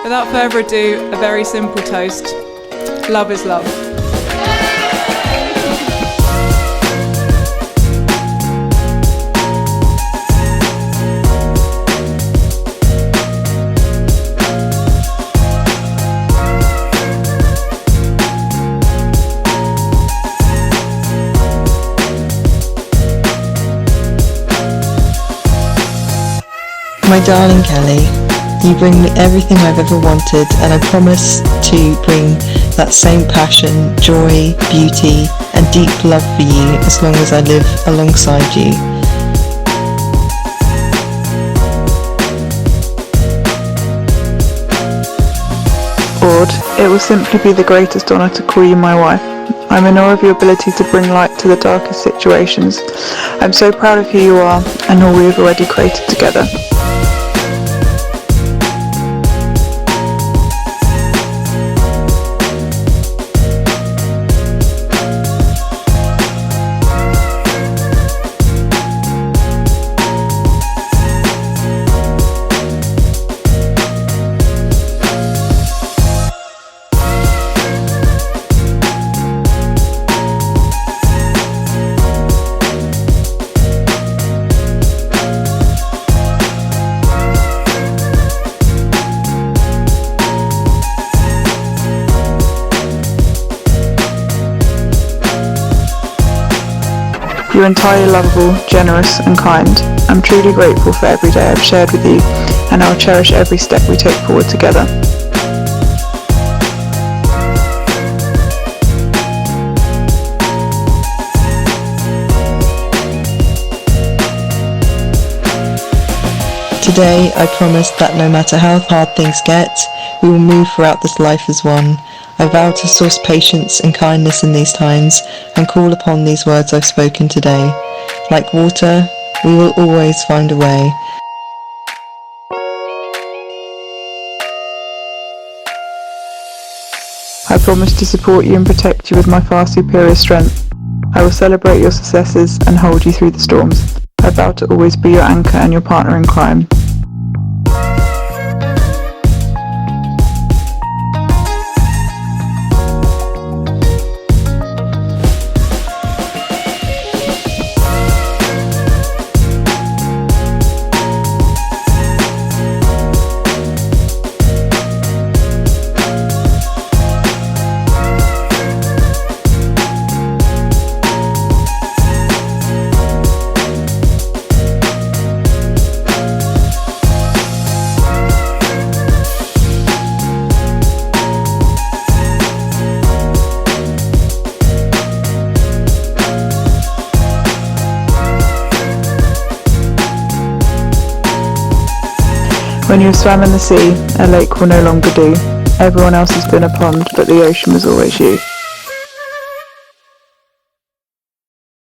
Without further ado, a very simple toast. Love is love. My darling Kelly, you bring me everything I've ever wanted, and I promise to bring that same passion, joy, beauty and deep love for you as long as I live alongside you. Aud, it will simply be the greatest honour to call you my wife. I'm in awe of your ability to bring light to the darkest situations. I'm so proud of who you are and all we have already created together. You're entirely lovable, generous and kind. I'm truly grateful for every day I've shared with you, and I'll cherish every step we take forward together. Today I promise that no matter how hard things get, we will move throughout this life as one. I vow to source patience and kindness in these times and call upon these words I've spoken today. Like water, we will always find a way. I promise to support you and protect you with my far superior strength. I will celebrate your successes and hold you through the storms. I vow to always be your anchor and your partner in crime. When you have swam in the sea, a lake will no longer do. Everyone else has been a pond, but the ocean was always you.